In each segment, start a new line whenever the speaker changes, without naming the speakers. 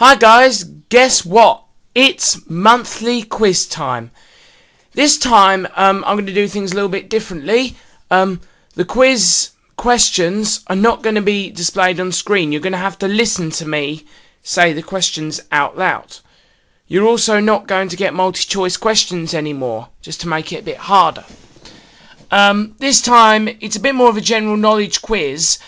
Hi guys, guess what? It's monthly quiz time. This time I'm going to do things a little bit differently. The quiz questions are not going to be displayed on screen. You're going to have to listen to me say the questions out loud. You're also not going to get multi-choice questions anymore, just to make it a bit harder. This time it's a bit more of a general knowledge quiz.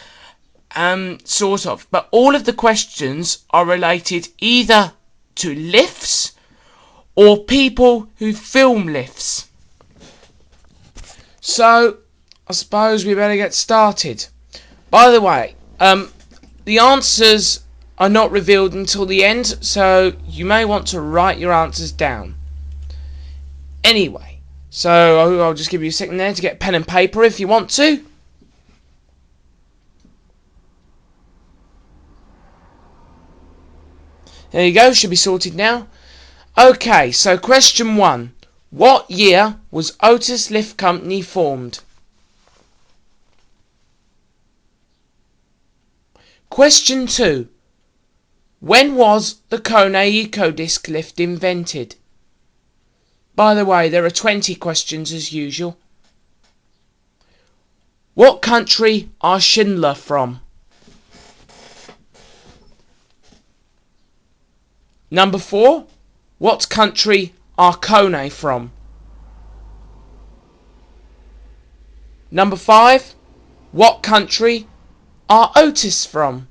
Sort of, but all of the questions are related either to lifts or people who film lifts. So I suppose we better get started. By the way, the answers are not revealed until the end, so you may want to write your answers down. Anyway, so I'll just give you a second there to get pen and paper if you want to. There you go, should be sorted now. Okay, so question 1. What year was Otis Lift Company formed? Question 2. When was the Kone EcoDisc lift invented? By the way, there are 20 questions as usual. What country are Schindler from? Number 4. What country are Kone from? Number 5. What country are Otis from?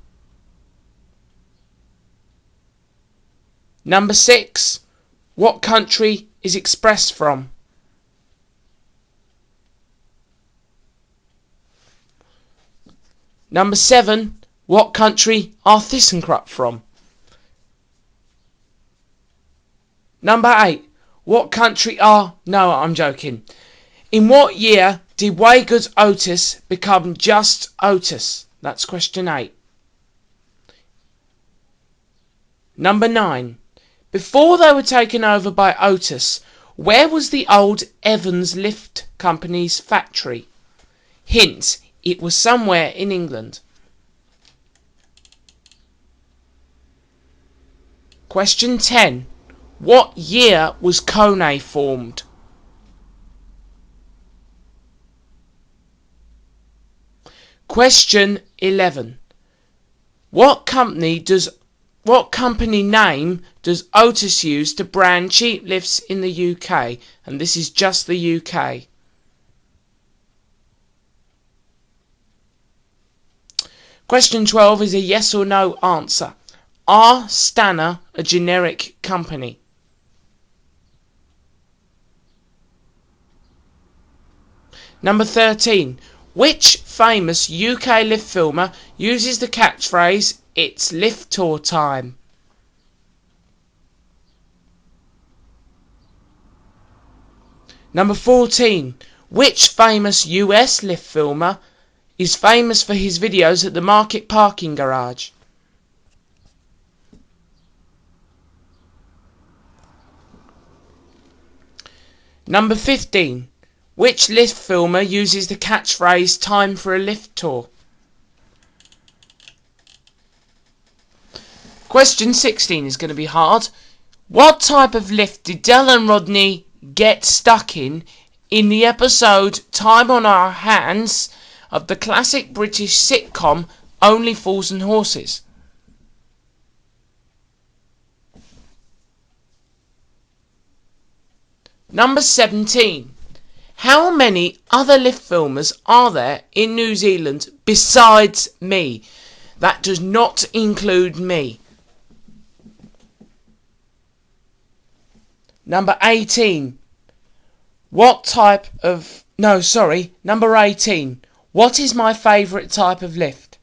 Number 6. What country is Express from? Number 7. What country are ThyssenKrupp from? Number 8. What country are... No, I'm joking. In what year did Wager's Otis become just Otis? That's question 8. Number 9. Before they were taken over by Otis, where was the old Evans Lift Company's factory? Hint, it was somewhere in England. Question 10. What year was Kone formed? Question 11. What company name does Otis use to brand cheap lifts in the UK? And this is just the UK. Question 12 is a yes or no answer. Are Stanner a generic company? Number 13. Which famous UK lift filmer uses the catchphrase, "It's lift tour time"? Number 14. Which famous US lift filmer is famous for his videos at the Market parking garage? Number 15. Which lift filmer uses the catchphrase "Time for a lift tour"? Question 16 is going to be hard. What type of lift did Del and Rodney get stuck in the episode Time on Our Hands of the classic British sitcom Only Fools and Horses? Number 17. How many other lift filmers are there in New Zealand besides me? That does not include me. Number 18. Number 18. What is my favourite type of lift?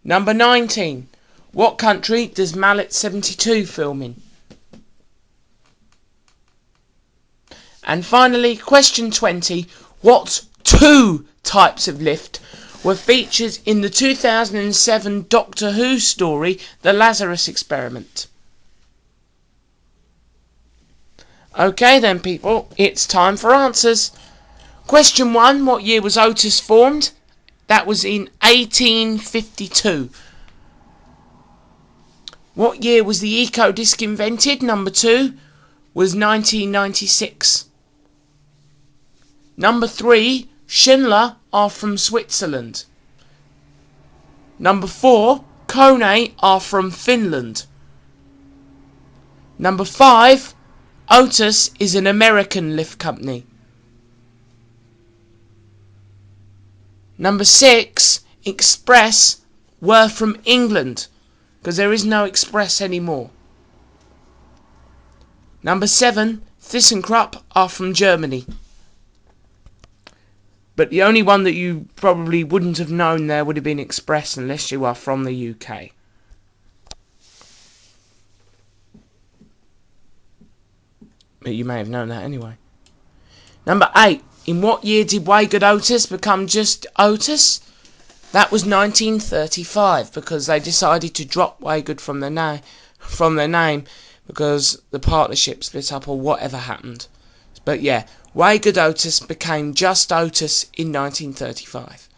Number 19. What country does Mallet 72 film in? And finally, question 20. What 2 types of lift were featured in the 2007 Doctor Who story, The Lazarus Experiment? Okay then people, it's time for answers. Question 1. What year was Otis formed? That was in 1852. What year was the Eco Disc invented? Number 2 was 1996. Number 3, Schindler are from Switzerland. Number 4, Kone are from Finland. Number 5, Otis is an American lift company. Number 6, Express were from England, because there is no Express anymore. Number 7, ThyssenKrupp are from Germany. But the only one that you probably wouldn't have known there would have been Express, unless you are from the UK. But you may have known that anyway. Number 8. In what year did Waygod Otis become just Otis? That was 1935, because they decided to drop Waygod from their name because the partnership split up or whatever happened. But yeah, Waygod Otis became just Otis in 1935.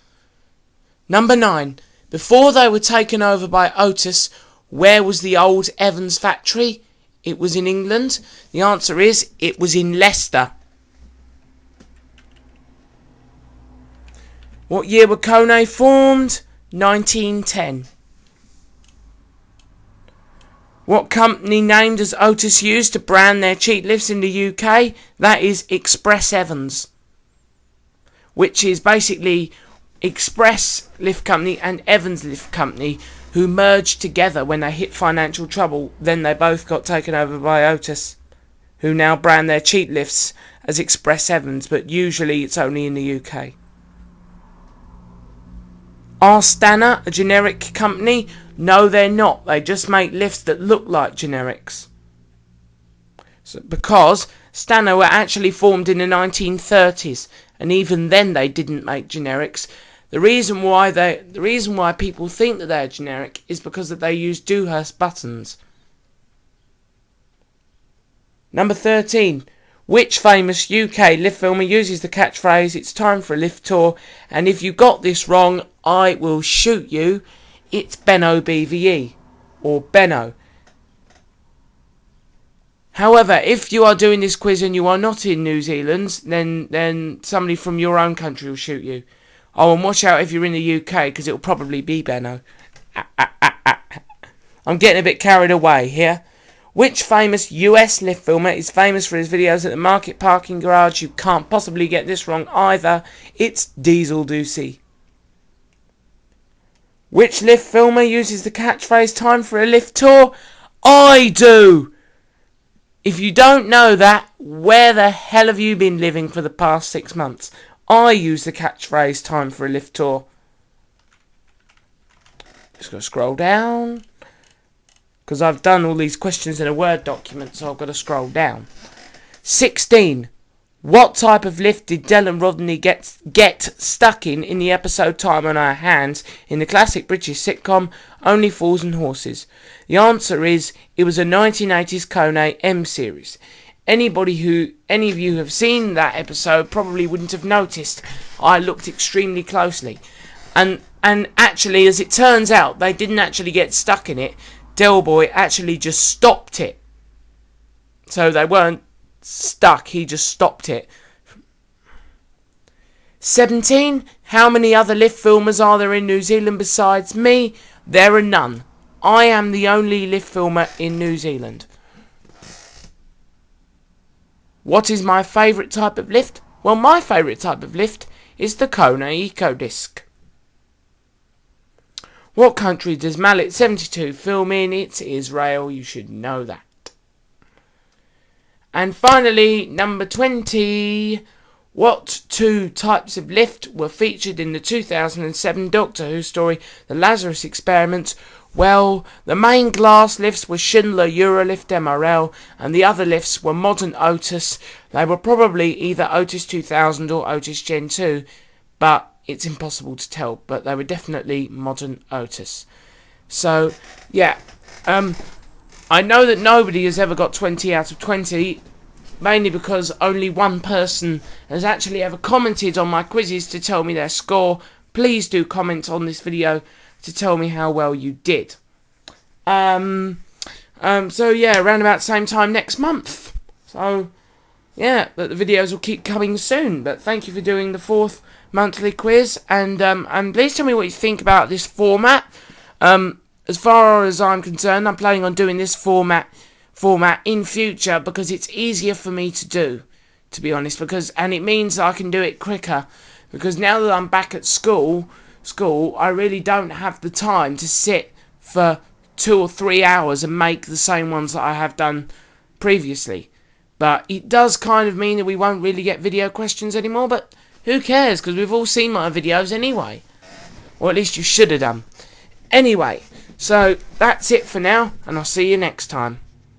Number 9. Before they were taken over by Otis, where was the old Evans factory? It was in England. The answer is, it was in Leicester. What year were Kone formed? 1910. What company name does Otis use to brand their cheap lifts in the UK? That is Express Evans, which is basically Express Lift Company and Evans Lift Company, who merged together when they hit financial trouble. Then they both got taken over by Otis, who now brand their cheap lifts as Express Evans, but usually it's only in the UK. Are Stanner a generic company? No, they're not. They just make lifts that look like generics. Because Stanner were actually formed in the 1930s, and even then they didn't make generics. The reason why people think that they're generic is because that they use Dewhurst buttons. Number 13. Which famous UK lift filmer uses the catchphrase, "It's time for a lift tour, and if you got this wrong, I will shoot you"? It's Benno BVE, or Benno. However, if you are doing this quiz and you are not in New Zealand, then somebody from your own country will shoot you. Oh, and watch out if you're in the UK, because it'll probably be Benno. I'm getting a bit carried away here. Which famous US lift filmer is famous for his videos at the market parking garage? You can't possibly get this wrong either. It's Diesel Ducey. Which lift filmer uses the catchphrase, "Time for a lift tour"? I do! If you don't know that, where the hell have you been living for the past 6 months? I use the catchphrase, "Time for a lift tour." Just got to scroll down, because I've done all these questions in a Word document, so I've got to scroll down. 16. What type of lift did Del and Rodney get stuck in the episode Time on Our Hands in the classic British sitcom Only Fools and Horses? The answer is, it was a 1980s Kone M series. Any of you have seen that episode probably wouldn't have noticed. I looked extremely closely. And actually, as it turns out, they didn't actually get stuck in it. Del Boy actually just stopped it. So they weren't stuck, he just stopped it. 17. How many other lift filmers are there in New Zealand besides me? There are none. I am the only lift filmer in New Zealand. What is my favourite type of lift? Well, my favourite type of lift is the Kone Eco Disc. What country does Mallet 72 film in? It's Israel, you should know that. And finally, number 20. What 2 types of lift were featured in the 2007 Doctor Who story, The Lazarus Experiment? Well, the main glass lifts were Schindler Eurolift MRL, and the other lifts were modern Otis. They were probably either Otis 2000 or Otis Gen 2, but it's impossible to tell, but they were definitely modern Otis. So, yeah, I know that nobody has ever got 20 out of 20, mainly because only one person has actually ever commented on my quizzes to tell me their score, please do comment on this video to tell me how well you did. So yeah, around about the same time next month. So yeah, but the videos will keep coming soon. But thank you for doing the 4th monthly quiz, and please tell me what you think about this format. As far as I'm concerned, I'm planning on doing this format in future because it's easier for me to do, to be honest, and it means I can do it quicker, because now that I'm back at school, I really don't have the time to sit for 2 or 3 hours and make the same ones that I have done previously. But it does kind of mean that we won't really get video questions anymore, but who cares, because we've all seen my videos anyway. Or at least you should have done. Anyway, so that's it for now, and I'll see you next time.